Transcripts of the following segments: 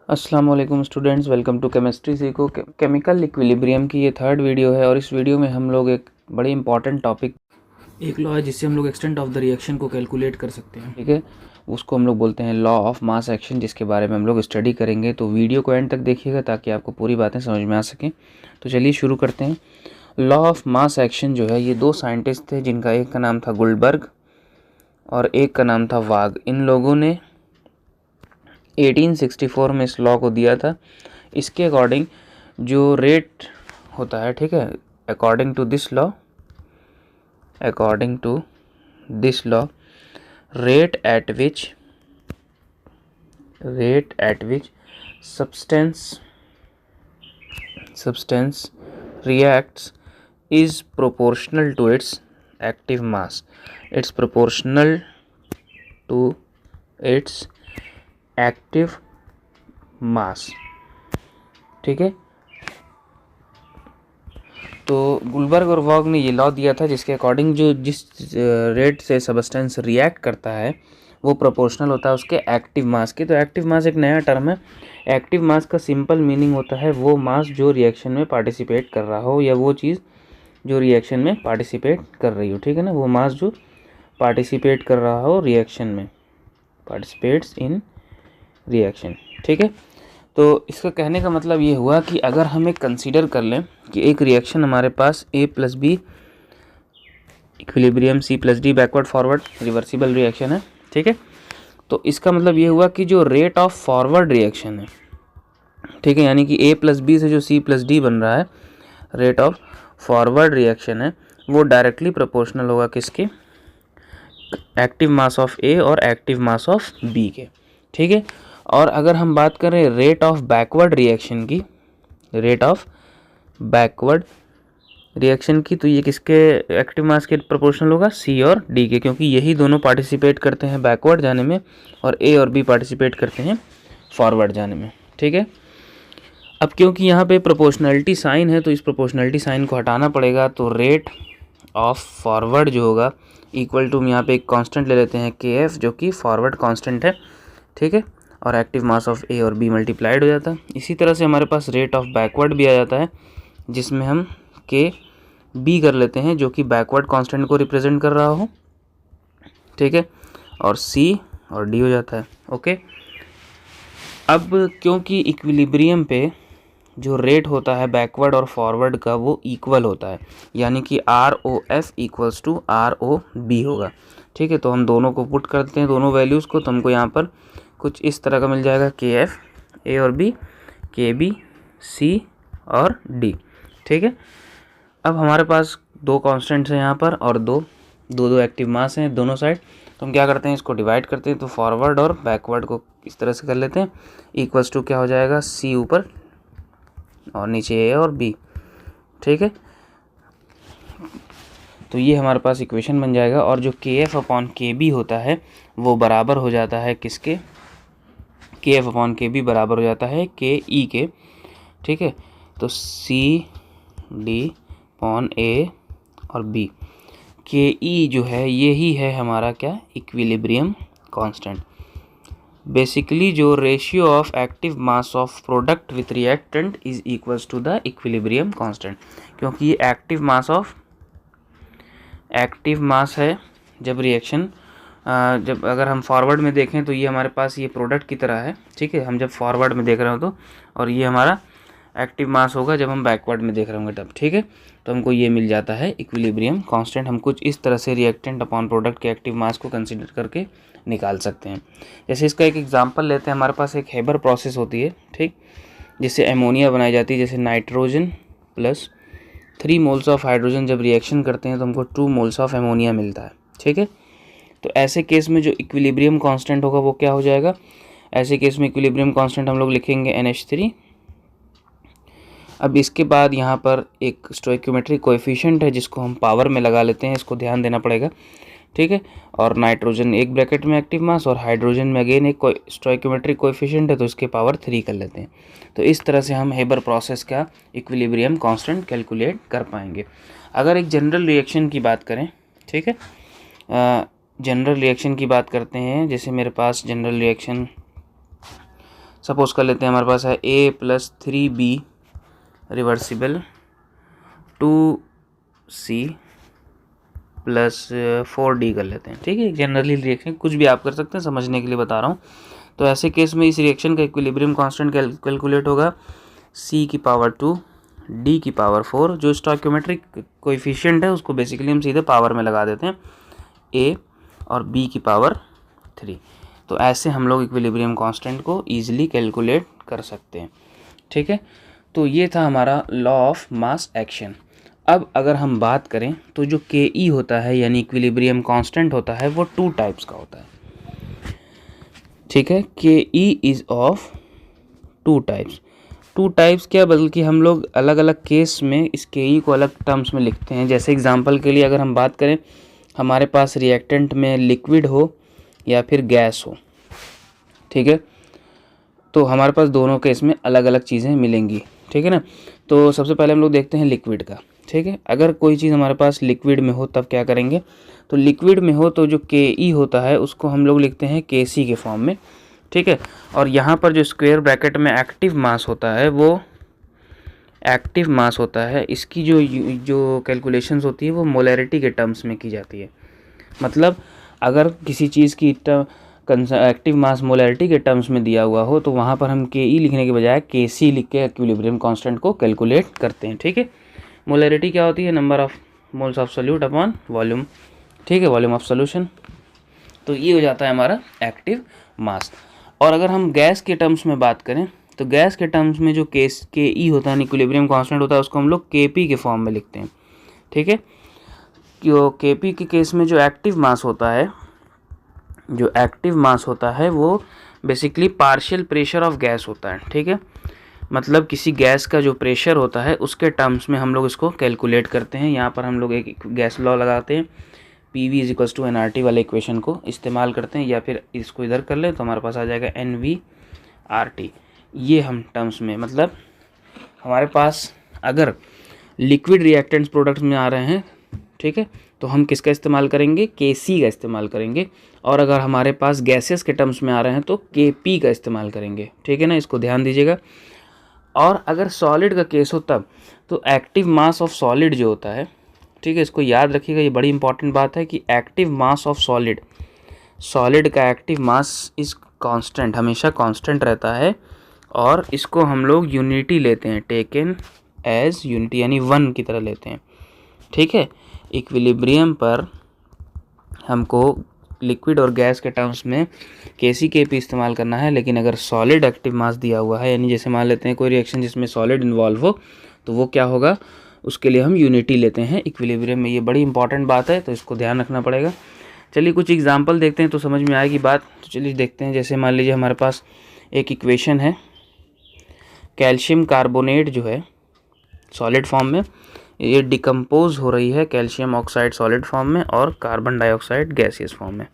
अस्सलाम वालेकुम students, welcome to chemistry सीखो। केमिकल इक्विलिब्रियम की ये थर्ड वीडियो है और इस वीडियो में हम लोग एक बड़ी इंपॉर्टेंट टॉपिक, एक लॉ है जिससे हम लोग एक्सटेंट ऑफ द रिएक्शन को कैलकुलेट कर सकते हैं। ठीक है, उसको हम लोग बोलते हैं लॉ ऑफ मास एक्शन, जिसके बारे में हम लोग स्टडी करेंगे। तो वीडियो को एंड तक देखिएगा ताकि आपको पूरी बातें समझ में आ सकें। तो चलिए शुरू करते हैं। लॉ ऑफ मास एक्शन जो है, ये दो साइंटिस्ट थे जिनका एक का नाम था गुल्डबर्ग और एक का नाम था वाग। इन लोगों ने 1864 में इस लॉ को दिया था। इसके अकॉर्डिंग जो रेट होता है, ठीक है, according to this law rate at which substance reacts is proportional to its active mass. It's proportional to its active mass. ठीक है, तो गुल्डबर्ग और वॉग ने ये लॉ दिया था जिसके अकॉर्डिंग जो जिस रेट से सब्सटेंस रिएक्ट करता है वो प्रोपोर्शनल होता है उसके एक्टिव मास के। तो एक्टिव मास एक नया टर्म है। एक्टिव मास का सिंपल मीनिंग होता है वो मास जो रिएक्शन में पार्टिसिपेट कर रहा हो या वो चीज़ जो रिएक्शन में पार्टिसिपेट कर रही हो। ठीक है ना, वो मास जो पार्टिसिपेट कर रहा हो रिएक्शन में, पार्टिसिपेट्स इन रिएक्शन। ठीक है, तो इसका कहने का मतलब ये हुआ कि अगर हम एक कंसीडर कर लें कि एक रिएक्शन हमारे पास A plus B equilibrium C plus D backward forward reversible reaction है। ठीक है, तो इसका मतलब ये हुआ कि जो रेट ऑफ फॉरवर्ड रिएक्शन है, ठीक है, यानी कि A प्लस बी से जो C प्लस डी बन रहा है, रेट ऑफ फॉरवर्ड रिएक्शन है, वो डायरेक्टली प्रोपोर्शनल होगा किसके, एक्टिव मास ऑफ A और एक्टिव मास ऑफ B के। ठीक है, और अगर हम बात करें रेट ऑफ बैकवर्ड रिएक्शन की, तो ये किसके एक्टिव मास के प्रोपोर्शनल होगा, C और D के, क्योंकि यही दोनों पार्टिसिपेट करते हैं बैकवर्ड जाने में और A और B पार्टिसिपेट करते हैं फॉरवर्ड जाने में। ठीक है, अब क्योंकि यहाँ पे प्रोपोर्शनलिटी साइन है तो इस प्रोपोर्शनलिटी साइन को हटाना पड़ेगा। तो रेट ऑफ फॉरवर्ड जो होगा इक्वल टू, हम यहाँ पे एक कांस्टेंट ले लेते हैं KF, जो कि फॉरवर्ड कांस्टेंट है। ठीक है, और एक्टिव मास ऑफ A और B मल्टीप्लाइड हो जाता है। इसी तरह से हमारे पास रेट ऑफ बैकवर्ड भी आ जाता है, जिसमें हम KB कर लेते हैं जो कि बैकवर्ड कांस्टेंट को रिप्रेजेंट कर रहा हो। ठीक है, और C और D हो जाता है। ओके, अब क्योंकि इक्विलिब्रियम पे जो रेट होता है बैकवर्ड और फॉरवर्ड का वो इक्वल होता है, यानी कि ROF इक्वल्स टू ROB होगा। ठीक है, तो हम दोनों को पुट करते हैं, दोनों वैल्यूज़ को, तो हमको यहाँ पर कुछ इस तरह का मिल जाएगा, KF A और B, KB C और D। ठीक है, अब हमारे पास दो कांस्टेंट्स हैं यहाँ पर और दो एक्टिव मास हैं दोनों साइड। तो हम क्या करते हैं, इसको डिवाइड करते हैं। तो फॉरवर्ड और बैकवर्ड को इस तरह से कर लेते हैं, इक्वल्स टू क्या हो जाएगा, C ऊपर और नीचे A और B। ठीक है, तो ये हमारे पास इक्वेशन बन जाएगा। और जो KF अपॉन KB होता है वो बराबर हो जाता है किसके, KF अपॉन KB बराबर हो जाता है KE के। ठीक है, तो CD अपॉन A और B, KE जो है यही है हमारा क्या, इक्विलिब्रियम कांस्टेंट। बेसिकली जो ratio of active mass of product with reactant is equals to the equilibrium constant, क्योंकि ये एक्टिव मास है जब रिएक्शन, जब अगर हम फॉरवर्ड में देखें तो ये हमारे पास ये प्रोडक्ट की तरह है। ठीक है, हम जब फॉरवर्ड में देख रहे हो तो, और ये हमारा एक्टिव मास होगा जब हम बैकवर्ड में देख रहे होंगे तब। ठीक है, तो हमको ये मिल जाता है इक्विलिब्रियम कांस्टेंट। हम कुछ इस तरह से रिएक्टेंट अपॉन प्रोडक्ट के एक्टिव मास को कंसीडर करके निकाल सकते हैं। जैसे इसका एक एग्जांपल लेते हैं, हमारे पास एक हेबर प्रोसेस होती है, ठीक, जिससे एमोनिया बनाई जाती है। जैसे nitrogen plus 3 moles of hydrogen जब रिएक्शन करते हैं तो हमको 2 मोल्स ऑफ एमोनिया मिलता है। ठीक है, तो ऐसे केस में जो इक्विलिब्रियम कांस्टेंट होगा वो क्या हो जाएगा, ऐसे केस में इक्विलिब्रियम कांस्टेंट हम लोग लिखेंगे NH3। अब इसके बाद यहाँ पर एक स्टोइकियोमेट्रिक कोएफिशिएंट है जिसको हम पावर में लगा लेते हैं, इसको ध्यान देना पड़ेगा। ठीक है, और नाइट्रोजन एक ब्रैकेट में एक्टिव मास और हाइड्रोजन में अगेन एक स्टोइकियोमेट्रिक कोएफिशिएंट है, तो इसके पावर 3 कर लेते हैं। तो इस तरह से हम हेबर प्रोसेस का इक्विलिब्रियम कांस्टेंट कैलकुलेट कर पाएंगे। अगर एक जनरल रिएक्शन की बात करें, ठीक है, जनरल रिएक्शन की बात करते हैं, जैसे मेरे पास जनरल रिएक्शन सपोज कर लेते हैं हमारे पास है A+3B रिवर्सिबल 2C+4D कर लेते हैं, ठीक है। जनरली रिएक्शन कुछ भी आप कर सकते हैं, समझने के लिए बता रहा हूँ। तो ऐसे केस में इस रिएक्शन का इक्विलिब्रियम कांस्टेंट कैलकुलेट होगा C⁻², D⁻4। जो स्टोइकियोमेट्रिक कोएफिशिएंट है उसको बेसिकली हम सीधे पावर में लगा देते हैं, A और B⁻3। तो ऐसे हम लोग इक्विलिब्रियम कांस्टेंट को ईजिली कैलकुलेट कर सकते हैं, ठीक है। तो ये था हमारा लॉ ऑफ मास एक्शन। अब अगर हम बात करें तो जो Ke होता है यानी इक्विलिब्रियम कांस्टेंट होता है वो 2 टाइप्स का होता है, ठीक है। Ke is of 2 types. 2 types क्या, बल्कि हम लोग अलग अलग केस में इस Ke को अलग टर्म्स में लिखते हैं। जैसे एग्जांपल के लिए अगर हम बात करें, हमारे पास रिएक्टेंट में लिक्विड हो या फिर गैस हो, ठीक है, तो हमारे पास दोनों केस में अलग अलग चीज़ें मिलेंगी, ठीक है ना। तो सबसे पहले हम लोग देखते हैं लिक्विड का, ठीक है। अगर कोई चीज़ हमारे पास लिक्विड में हो तब क्या करेंगे, तो लिक्विड में हो तो जो Ke होता है उसको हम लोग लिखते हैं Kc के फॉर्म में, ठीक है। और यहाँ पर जो स्क्वायर ब्रैकेट में एक्टिव मास होता है वो एक्टिव मास होता है, इसकी जो कैलकुलेशंस होती है वो मोलैरिटी के टर्म्स में की जाती है। मतलब अगर किसी चीज़ की एक्टिव मास मोलैरिटी के टर्म्स में दिया हुआ हो तो वहाँ पर हम Ke लिखने के बजाय Kc लिख के इक्विलिब्रियम कांस्टेंट को कैलकुलेट करते हैं, ठीक है। मोलैरिटी क्या होती है, number of moles of solute upon volume, ठीक है, वॉल्यूम ऑफ सोल्यूशन। तो ये हो जाता है हमारा एक्टिव मास। और अगर हम गैस के टर्म्स में बात करें तो गैस के टर्म्स में जो Ke होता है इक्विलिब्रियम कांस्टेंट होता है उसको हम लोग Kp के फॉर्म में लिखते हैं, ठीक है। Kp के केस में जो एक्टिव मास होता है वो basically partial pressure of gas होता है, ठीक है। मतलब किसी गैस का जो प्रेशर होता है उसके टर्म्स में हम लोग इसको कैलकुलेट करते हैं। यहाँ पर हम लोग एक गैस लॉ लगाते हैं, PV = nRT वाले इक्वेशन को इस्तेमाल करते हैं, या फिर इसको इधर कर लें तो हमारे पास आ जाएगा NV/RT। ये हम टर्म्स में, मतलब हमारे पास अगर लिक्विड रिएक्टेंट्स प्रोडक्ट्स में आ रहे हैं, ठीक है, तो हम किसका इस्तेमाल करेंगे, Kc का इस्तेमाल करेंगे। और अगर हमारे पास गैसेस के टर्म्स में आ रहे हैं तो Kp का इस्तेमाल करेंगे, ठीक है ना, इसको ध्यान दीजिएगा। और अगर सॉलिड का केस हो तब तो एक्टिव मास ऑफ सॉलिड जो होता है, ठीक है, इसको याद रखिएगा, ये बड़ी इंपॉर्टेंट बात है कि एक्टिव मास ऑफ सॉलिड का एक्टिव मास इज कांस्टेंट, हमेशा कांस्टेंट रहता है। और इसको हम लोग यूनिटी लेते हैं, टेकन एज यूनिटी, यानी 1 की तरह लेते हैं, ठीक है। इक्विलिब्रियम पर हमको लिक्विड और गैस के टर्म्स में Kc Kp इस्तेमाल करना है, लेकिन अगर सॉलिड एक्टिव मास दिया हुआ है, यानी जैसे मान लेते हैं कोई रिएक्शन जिसमें सॉलिड इन्वॉल्व हो, तो वो क्या होगा, उसके लिए हम यूनिटी लेते हैं इक्विलिब्रियम में। ये बड़ी इंपॉर्टेंट बात है, तो इसको ध्यान रखना पड़ेगा। चलिए कुछ एग्जाम्पल देखते हैं तो समझ में आएगी बात। तो चलिए देखते हैं, जैसे मान लीजिए हमारे पास एक इक्वेशन है, कैल्शियम कार्बोनेट जो है सॉलिड फॉर्म में, ये डिकम्पोज हो रही है कैल्शियम ऑक्साइड सॉलिड फॉर्म में और कार्बन डाइऑक्साइड गैसियस फॉर्म में,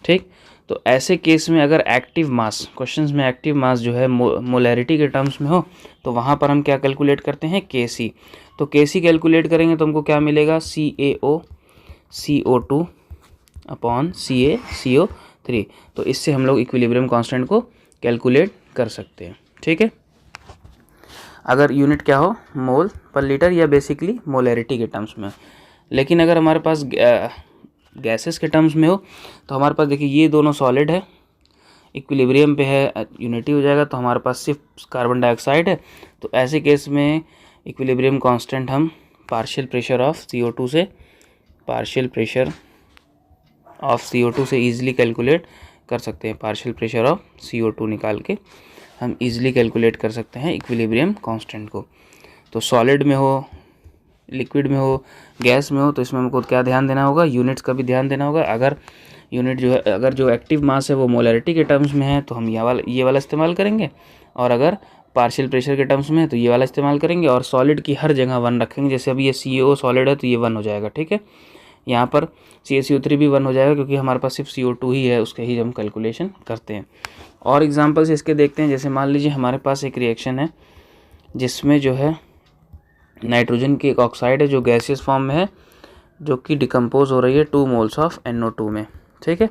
ठीक। तो ऐसे केस में अगर एक्टिव मास, क्वेश्चंस में एक्टिव मास जो है मोलैरिटी के टर्म्स में हो तो वहाँ पर हम क्या कैलकुलेट करते हैं, Kc। तो Kc कैलकुलेट करेंगे तो हमको क्या मिलेगा, CaO2 अपॉन CaCO3। तो इससे हम लोग इक्विलिब्रियम कांस्टेंट को कैलकुलेट कर सकते हैं, ठीक है। अगर यूनिट क्या हो, मोल पर लीटर या बेसिकली मोलैरिटी के टर्म्स में। लेकिन अगर हमारे पास गैसेस के टर्म्स में हो तो हमारे पास देखिए ये दोनों सॉलिड है, इक्विलिब्रियम पे है, यूनिटी हो जाएगा, तो हमारे पास सिर्फ कार्बन डाइऑक्साइड है। तो ऐसे केस में इक्विलिब्रियम कांस्टेंट हम पार्शियल प्रेशर ऑफ CO2 से ईजिली कैलकुलेट कर सकते हैं। पार्शियल प्रेशर ऑफ CO2 निकाल के हम इजीली कैलकुलेट कर सकते हैं इक्विलिब्रियम कांस्टेंट को। तो सॉलिड में हो, लिक्विड में हो, गैस में हो, तो इसमें हमको क्या ध्यान देना होगा, यूनिट्स का भी ध्यान देना होगा। अगर यूनिट जो है, अगर जो एक्टिव मास है वो मोलैरिटी के टर्म्स में है तो हम ये वाला इस्तेमाल करेंगे, और अगर पार्शियल प्रेशर के टर्म्स में है तो ये वाला इस्तेमाल करेंगे। और सॉलिड की हर जगह 1 रखेंगे, जैसे अभी ये CaO सॉलिड है तो ये 1 हो जाएगा, ठीक है। यहाँ पर CaCO3 भी 1 हो जाएगा, क्योंकि हमारे पास सिर्फ CO2 ही है, उसके ही हम कैलकुलेशन करते हैं। और एग्जांपल्स इसके देखते हैं, जैसे मान लीजिए हमारे पास एक रिएक्शन है जिसमें जो है नाइट्रोजन की एक ऑक्साइड है जो गैसियस फॉर्म में है, जो कि डिकम्पोज हो रही है 2 मोल्स ऑफ NO2 में, ठीक है।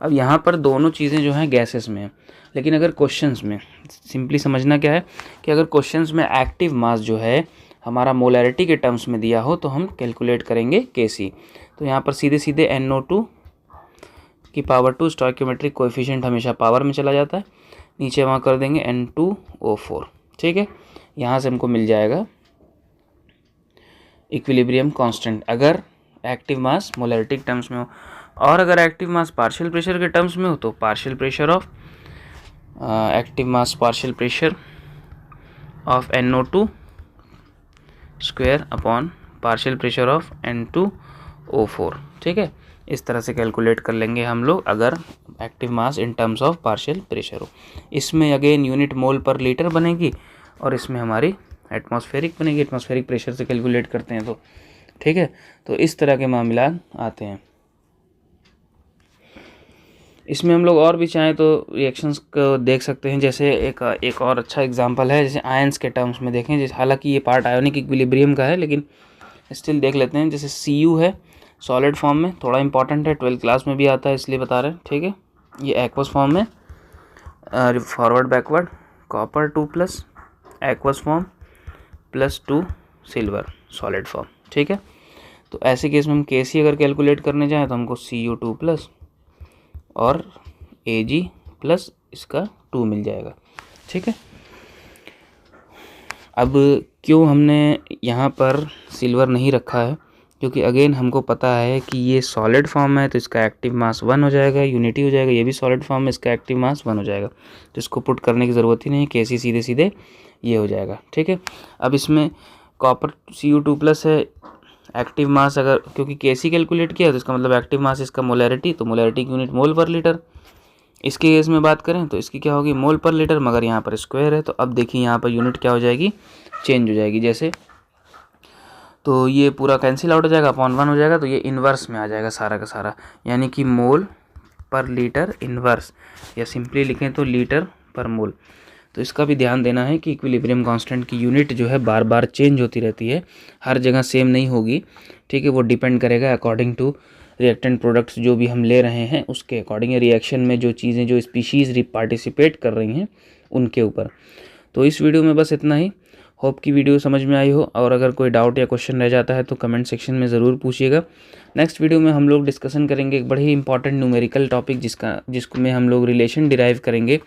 अब यहाँ पर दोनों चीज़ें जो हैं गैसेस में हैं, लेकिन अगर क्वेश्चंस में सिंपली समझना क्या है कि अगर क्वेश्चंस में एक्टिव मास जो है हमारा मोलैरिटी के टर्म्स में दिया हो तो हम कैलकुलेट करेंगे Kc। तो यहाँ पर सीधे सीधे NO2 की पावर 2 स्टोइकियोमेट्रिक कोएफिशिएंट हमेशा पावर में चला जाता है, नीचे वहाँ कर देंगे N2O4। ठीक है, यहाँ से हमको मिल जाएगा इक्विलिब्रियम कांस्टेंट अगर एक्टिव मास मोलैरिटी के टर्म्स में हो, और अगर एक्टिव मास पार्शियल प्रेशर के टर्म्स में हो तो partial pressure of active mass partial pressure of NO2 square upon partial pressure of N2O4। ठीक है, इस तरह से कैलकुलेट कर लेंगे हम लोग अगर active mass in terms of partial pressure हो। इसमें अगेन यूनिट मोल पर लीटर बनेगी और इसमें हमारी एटमॉस्फेरिक बनेगी, एटमॉस्फेरिक प्रेशर से कैलकुलेट करते हैं तो। ठीक है, तो इस तरह के मामला आते हैं। इसमें हम लोग और भी चाहें तो रिएक्शंस को देख सकते हैं, जैसे एक और अच्छा एग्जांपल है, जैसे आयंस के टर्म्स में देखें, जैसे हालांकि ये पार्ट आयोनिक इक्विलिब्रियम का है लेकिन स्टिल देख लेते हैं। जैसे Cu है सॉलिड फॉर्म में, थोड़ा इंपॉर्टेंट है, 12th क्लास में भी आता है इसलिए बता रहे हैं। ठीक है, ये एक्वस फॉर्म में, forward backward copper 2+ aqueous form +2 silver solid form. ठीक है, तो ऐसे केस में हम Kc अगर कैलकुलेट करने जाएँ तो हमको Cu2+ और Ag प्लस इसका 2 मिल जाएगा। ठीक है, अब क्यों हमने यहाँ पर सिल्वर नहीं रखा है, क्योंकि अगेन हमको पता है कि ये सॉलिड फॉर्म है तो इसका एक्टिव मास 1 हो जाएगा, यूनिटी हो जाएगा। ये भी सॉलिड फॉर्म में, इसका एक्टिव मास 1 हो जाएगा, तो इसको पुट करने की ज़रूरत ही नहीं, Kc सीधे सीधे ये हो जाएगा। ठीक है, अब इसमें कॉपर Cu2+ है, एक्टिव मास अगर क्योंकि Kc कैलकुलेट किया तो इसका मतलब एक्टिव मास इसका मोलैरिटी, तो मोलैरिटी की यूनिट मोल पर लीटर। इसके केस में बात करें तो इसकी क्या होगी मोल पर लीटर, मगर यहाँ पर स्क्वायर है तो अब देखिए यहाँ पर यूनिट क्या हो जाएगी, चेंज हो जाएगी। जैसे तो ये पूरा कैंसिल आउट हो जाएगा, अपॉन 1 हो जाएगा, तो ये इन्वर्स में आ जाएगा सारा का सारा, यानी कि मोल पर लीटर इन्वर्स, या सिंपली लिखें तो लीटर पर मोल। तो इसका भी ध्यान देना है कि इक्विलिब्रियम कांस्टेंट की यूनिट जो है बार बार चेंज होती रहती है, हर जगह सेम नहीं होगी। ठीक है, वो डिपेंड करेगा अकॉर्डिंग टू रिएक्टेंट प्रोडक्ट्स जो भी हम ले रहे हैं उसके अकॉर्डिंग, रिएक्शन में जो चीज़ें जो स्पीशीज़ पार्टिसिपेट कर रही हैं उनके ऊपर। तो इस वीडियो में बस इतना ही। होप की वीडियो समझ में आई हो, और अगर कोई डाउट या क्वेश्चन रह जाता है तो कमेंट सेक्शन में ज़रूर पूछिएगा। नेक्स्ट वीडियो में हम लोग डिस्कशन करेंगे एक बड़ी ही इंपॉर्टेंट न्यूमेरिकल टॉपिक जिसको में हम लोग रिलेशन डिराइव करेंगे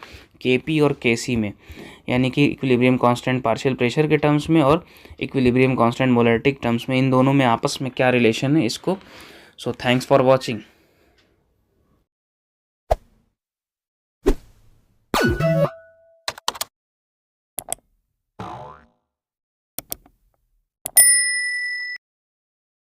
Kp और Kc में, यानी कि इक्विलिब्रियम कांस्टेंट पार्शियल प्रेशर के टर्म्स में और इक्विलिब्रियम कांस्टेंट मोलैरिटी टर्म्स में, इन दोनों में आपस में क्या रिलेशन है इसको। So thanks for watching.